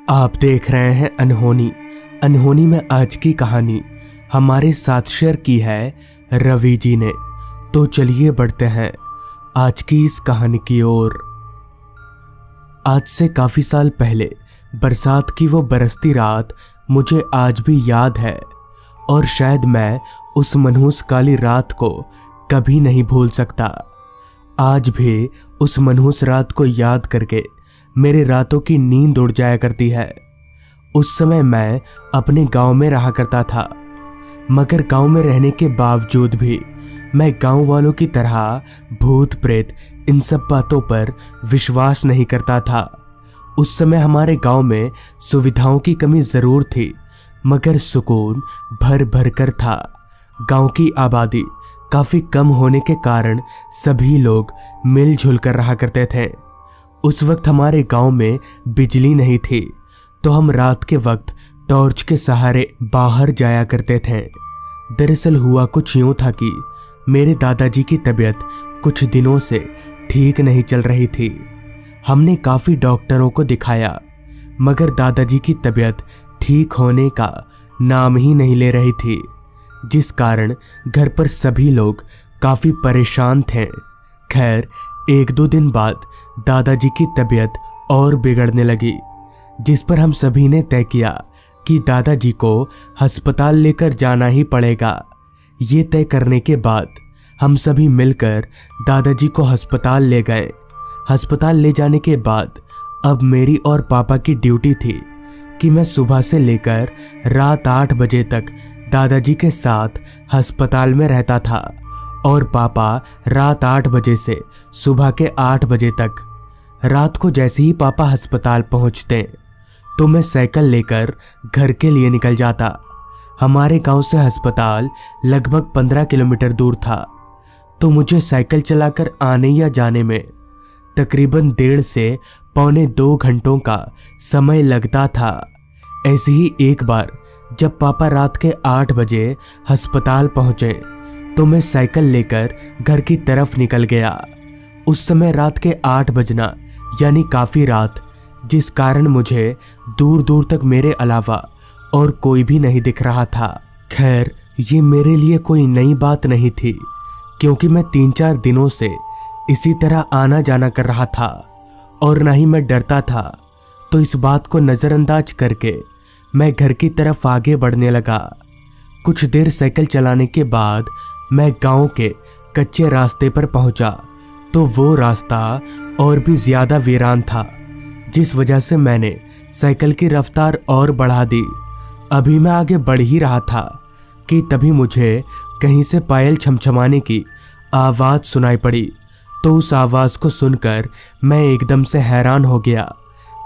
आप देख रहे हैं अनहोनी। अनहोनी में आज की कहानी हमारे साथ शेयर की है रवि जी ने। तो चलिए बढ़ते हैं आज की इस कहानी की ओर। आज से काफी साल पहले बरसात की वो बरसती रात मुझे आज भी याद है और शायद मैं उस मनहूस काली रात को कभी नहीं भूल सकता। आज भी उस मनहूस रात को याद करके मेरे रातों की नींद उड़ जाया करती है। उस समय मैं अपने गांव में रहा करता था, मगर गांव में रहने के बावजूद भी मैं गांव वालों की तरह भूत प्रेत इन सब बातों पर विश्वास नहीं करता था। उस समय हमारे गांव में सुविधाओं की कमी जरूर थी, मगर सुकून भर भर कर था। गांव की आबादी काफी कम होने के कारण सभी लोग मिलजुल कर रहा करते थे। उस वक्त हमारे गांव में बिजली नहीं थी, तो हम रात के वक्त टॉर्च के सहारे बाहर जाया करते थे। दरअसल हुआ कुछ यूं था कि मेरे दादाजी की तबीयत कुछ दिनों से ठीक नहीं चल रही थी। हमने काफी डॉक्टरों को दिखाया, मगर दादाजी की तबीयत ठीक होने का नाम ही नहीं ले रही थी, जिस कारण घर पर सभी लोग काफी परेशान थे। खैर, एक दो दिन बाद दादाजी की तबीयत और बिगड़ने लगी, जिस पर हम सभी ने तय किया कि दादाजी को अस्पताल लेकर जाना ही पड़ेगा। ये तय करने के बाद हम सभी मिलकर दादाजी को अस्पताल ले गए। अस्पताल ले जाने के बाद अब मेरी और पापा की ड्यूटी थी कि मैं सुबह से लेकर रात 8 बजे तक दादाजी के साथ अस्पताल में रहता था और पापा रात 8 बजे से सुबह के 8 बजे तक। रात को जैसे ही पापा अस्पताल पहुंचते तो मैं साइकिल लेकर घर के लिए निकल जाता। हमारे गांव से अस्पताल लगभग 15 किलोमीटर दूर था, तो मुझे साइकिल चलाकर आने या जाने में तकरीबन 1.5 से पौने 2 घंटों का समय लगता था। ऐसे ही एक बार जब पापा रात के 8 बजे अस्पताल पहुंचे तो मैं साइकिल लेकर घर की तरफ निकल गया। उस समय रात के 8 बजना यानी काफी रात, जिस कारण मुझे दूर दूर तक मेरे अलावा और कोई भी नहीं दिख रहा था। खैर, ये मेरे लिए कोई नई बात नहीं थी, क्योंकि मैं 3-4 दिनों से इसी तरह आना जाना कर रहा था और ना ही मैं डरता था। तो इस बात को नजरअंदाज करके मैं घर की तरफ आगे बढ़ने लगा। कुछ देर साइकिल चलाने के बाद मैं गांव के कच्चे रास्ते पर पहुंचा, तो वो रास्ता और भी ज्यादा वीरान था, जिस वजह से मैंने साइकिल की रफ्तार और बढ़ा दी। अभी मैं आगे बढ़ ही रहा था कि तभी मुझे कहीं से पायल छमछमाने की आवाज सुनाई पड़ी। तो उस आवाज को सुनकर मैं एकदम से हैरान हो गया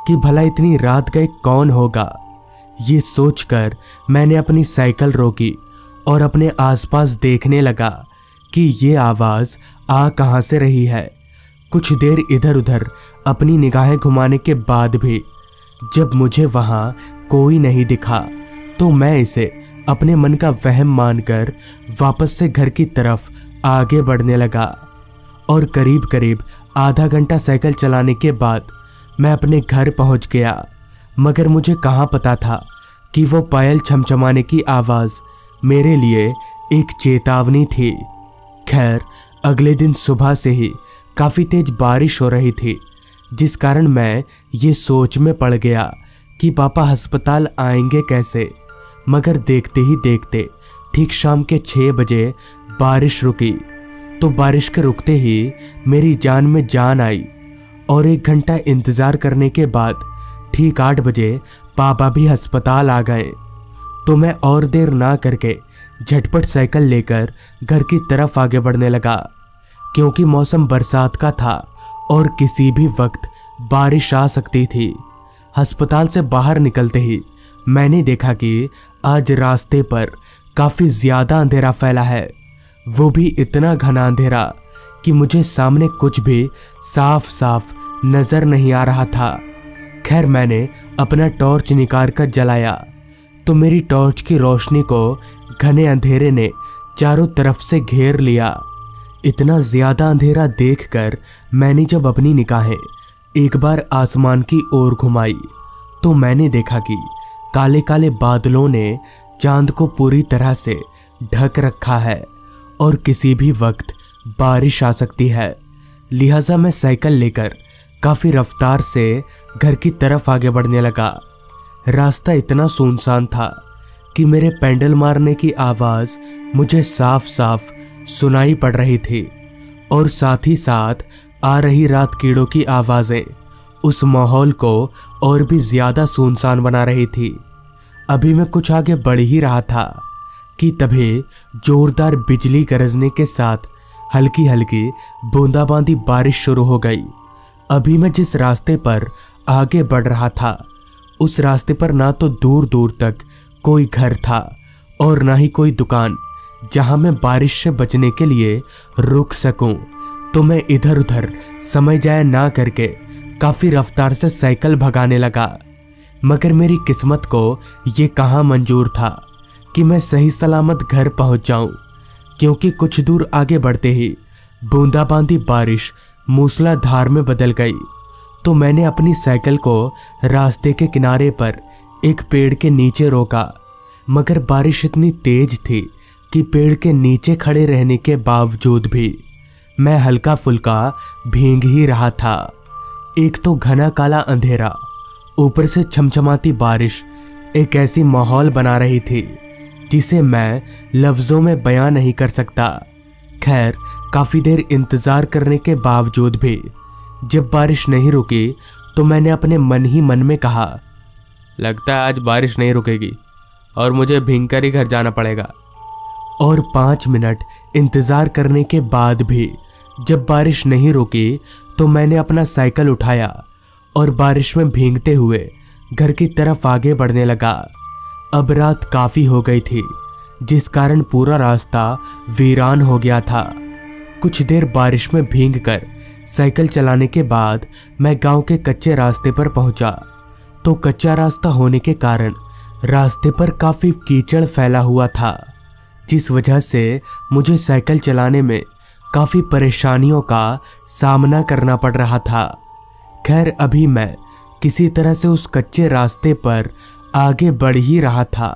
कि भला इतनी रात गए कौन होगा। ये सोचकर मैंने अपनी साइकिल रोकी और अपने आसपास देखने लगा कि ये आवाज आ कहां से रही है। कुछ देर इधर उधर अपनी निगाहें घुमाने के बाद भी जब मुझे वहां कोई नहीं दिखा, तो मैं इसे अपने मन का वहम मानकर वापस से घर की तरफ आगे बढ़ने लगा। और करीब करीब आधा घंटा साइकिल चलाने के बाद मैं अपने घर पहुंच गया, मगर मुझे कहां पता था कि वो पायल छमछमाने की आवाज मेरे लिए एक चेतावनी थी। खैर, अगले दिन सुबह से ही काफी तेज बारिश हो रही थी, जिस कारण मैं ये सोच में पड़ गया कि पापा अस्पताल आएंगे कैसे। मगर देखते ही देखते ठीक शाम के 6 बजे बारिश रुकी। तो बारिश के रुकते ही मेरी जान में जान आई और 1 घंटा इंतजार करने के बाद ठीक 8 बजे पापा भी अस्पताल आ गए। तो मैं और देर ना करके झटपट साइकिल लेकर घर की तरफ आगे बढ़ने लगा, क्योंकि मौसम बरसात का था और किसी भी वक्त बारिश आ सकती थी। अस्पताल से बाहर निकलते ही मैंने देखा कि आज रास्ते पर काफी ज्यादा अंधेरा फैला है, वो भी इतना घना अंधेरा कि मुझे सामने कुछ भी साफ साफ नजर नहीं आ रहा था। खैर, मैंने अपना टॉर्च निकाल कर जलाया, तो मेरी टॉर्च की रोशनी को घने अंधेरे ने चारों तरफ से घेर लिया। इतना ज्यादा अंधेरा देखकर मैंने जब अपनी निगाहें एक बार आसमान की ओर घुमाई, तो मैंने देखा कि काले काले बादलों ने चांद को पूरी तरह से ढक रखा है और किसी भी वक्त बारिश आ सकती है। लिहाजा मैं साइकिल लेकर काफी रफ्तार से घर की तरफ आगे बढ़ने लगा। रास्ता इतना सुनसान था कि मेरे पेडल मारने की आवाज मुझे साफ साफ सुनाई पड़ रही थी और साथ ही साथ आ रही रात कीड़ों की आवाजें उस माहौल को और भी ज्यादा सुनसान बना रही थी। अभी मैं कुछ आगे बढ़ ही रहा था कि तभी जोरदार बिजली गरजने के साथ हल्की हल्की बूंदाबांदी बारिश शुरू हो गई। अभी मैं जिस रास्ते पर आगे बढ़ रहा था उस रास्ते पर ना तो दूर दूर तक कोई घर था और ना ही कोई दुकान जहां मैं बारिश से बचने के लिए रुक सकूं। तो मैं इधर उधर समय जाया ना करके काफी रफ्तार से साइकिल भगाने लगा। मगर मेरी किस्मत को ये कहाँ मंजूर था कि मैं सही सलामत घर पहुंच जाऊं, क्योंकि कुछ दूर आगे बढ़ते ही बूंदाबांदी बारिश मूसलाधार में बदल गई। तो मैंने अपनी साइकिल को रास्ते के किनारे पर एक पेड़ के नीचे रोका, मगर बारिश इतनी तेज थी कि पेड़ के नीचे खड़े रहने के बावजूद भी मैं हल्का फुल्का भीग ही रहा था। एक तो घना काला अंधेरा, ऊपर से छमछमाती बारिश एक ऐसी माहौल बना रही थी जिसे मैं लफ्जों में बयां नहीं कर सकता। खैर, काफी देर इंतजार करने के बावजूद भी जब बारिश नहीं रुकी तो मैंने अपने मन ही मन में कहा, लगता है आज बारिश नहीं रुकेगी और मुझे भीगकर ही घर जाना पड़ेगा। और 5 मिनट इंतजार करने के बाद भी जब बारिश नहीं रुकी तो मैंने अपना साइकिल उठाया और बारिश में भीगते हुए घर की तरफ आगे बढ़ने लगा। अब रात काफी हो गई थी, जिस कारण पूरा रास्ता वीरान हो गया था। कुछ देर बारिश में भीगकर साइकिल चलाने के बाद मैं गांव के कच्चे रास्ते पर पहुंचा। तो कच्चा रास्ता होने के कारण रास्ते पर काफी कीचड़ फैला हुआ था, जिस वजह से मुझे साइकिल चलाने में काफी परेशानियों का सामना करना पड़ रहा था। खैर, अभी मैं किसी तरह से उस कच्चे रास्ते पर आगे बढ़ ही रहा था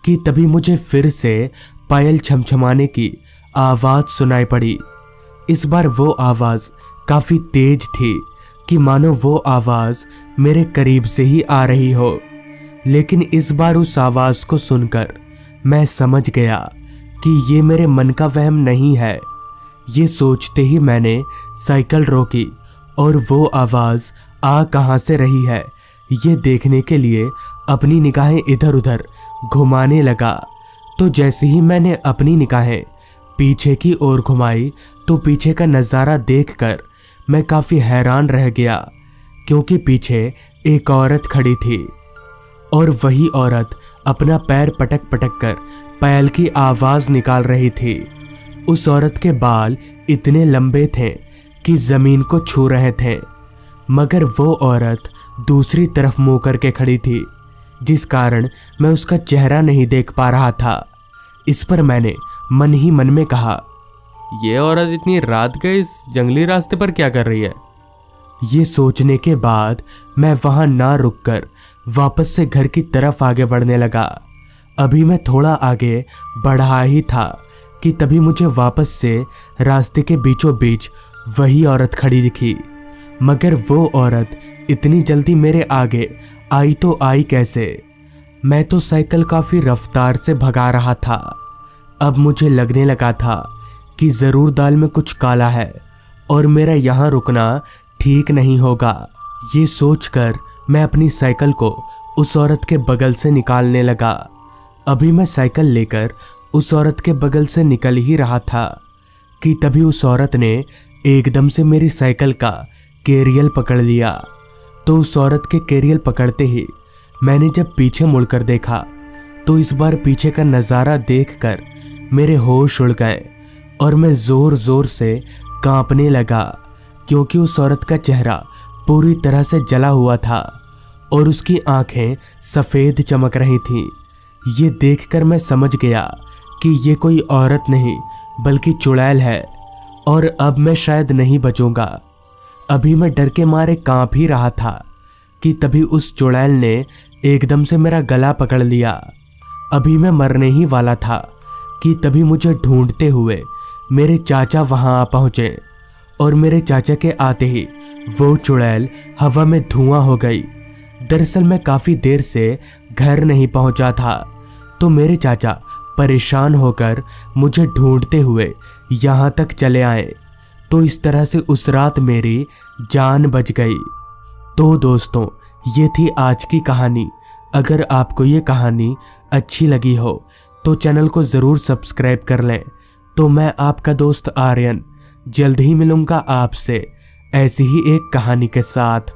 कि तभी मुझे फिर से पायल छमछमाने की आवाज सुनाई पड़ी। इस बार वो आवाज काफी तेज थी कि मानो वो आवाज मेरे करीब से ही आ रही हो। लेकिन इस बार उस आवाज को सुनकर मैं समझ गया कि ये मेरे मन का वहम नहीं है। ये सोचते ही मैंने साइकिल रोकी और वो आवाज आ कहां से रही है ये देखने के लिए अपनी निगाहें इधर उधर घुमाने लगा। तो जैसे ही मैंने अपनी निगाहें पीछे की ओर घुमाई तो पीछे का नज़ारा देखकर मैं काफी हैरान रह गया, क्योंकि पीछे एक औरत खड़ी थी और वही औरत अपना पैर पटक पटक कर पायल की आवाज निकाल रही थी। उस औरत के बाल इतने लंबे थे कि जमीन को छू रहे थे, मगर वो औरत दूसरी तरफ मुंह करके खड़ी थी, जिस कारण मैं उसका चेहरा नहीं देख पा रहा था। इस पर मैंने मन ही मन में कहा, ये औरत इतनी रात के इस जंगली रास्ते पर क्या कर रही है। ये सोचने के बाद मैं वहां ना रुककर वापस से घर की तरफ आगे बढ़ने लगा। अभी मैं थोड़ा आगे बढ़ा ही था कि तभी मुझे वापस से रास्ते के बीचों बीच वही औरत खड़ी दिखी। मगर वो औरत इतनी जल्दी मेरे आगे आई तो आई कैसे? मैं तो साइकिल काफी रफ्तार से भगा रहा था। अब मुझे लगने लगा था कि जरूर दाल में कुछ काला है और मेरा यहाँ रुकना ठीक नहीं होगा। ये सोचकर मैं अपनी साइकिल को उस औरत के बगल से निकालने लगा। अभी मैं साइकिल लेकर उस औरत के बगल से निकल ही रहा था कि तभी उस औरत ने एकदम से मेरी साइकिल का कैरियल पकड़ लिया। तो उस औरत के कैरियल पकड़ते ही मैंने जब पीछे मुड़कर देखा तो इस बार पीछे का नज़ारा देखकर मेरे होश उड़ गए और मैं जोर जोर से कांपने लगा, क्योंकि उस औरत का चेहरा पूरी तरह से जला हुआ था और उसकी आंखें सफ़ेद चमक रही थीं। ये देखकर मैं समझ गया कि ये कोई औरत नहीं बल्कि चुड़ैल है और अब मैं शायद नहीं बचूंगा। अभी मैं डर के मारे कांप ही रहा था कि तभी उस चुड़ैल ने एकदम से मेरा गला पकड़ लिया। अभी मैं मरने ही वाला था कि तभी मुझे ढूंढते हुए मेरे चाचा वहां आ पहुंचे और मेरे चाचा के आते ही वो चुड़ैल हवा में धुआं हो गई। दरअसल मैं काफ़ी देर से घर नहीं पहुंचा था, तो मेरे चाचा परेशान होकर मुझे ढूंढते हुए यहाँ तक चले आए। तो इस तरह से उस रात मेरी जान बच गई। तो दोस्तों, ये थी आज की कहानी। अगर आपको ये कहानी अच्छी लगी हो तो चैनल को ज़रूर सब्सक्राइब कर लें। तो मैं आपका दोस्त आर्यन जल्द ही मिलूँगा आपसे ऐसी ही एक कहानी के साथ।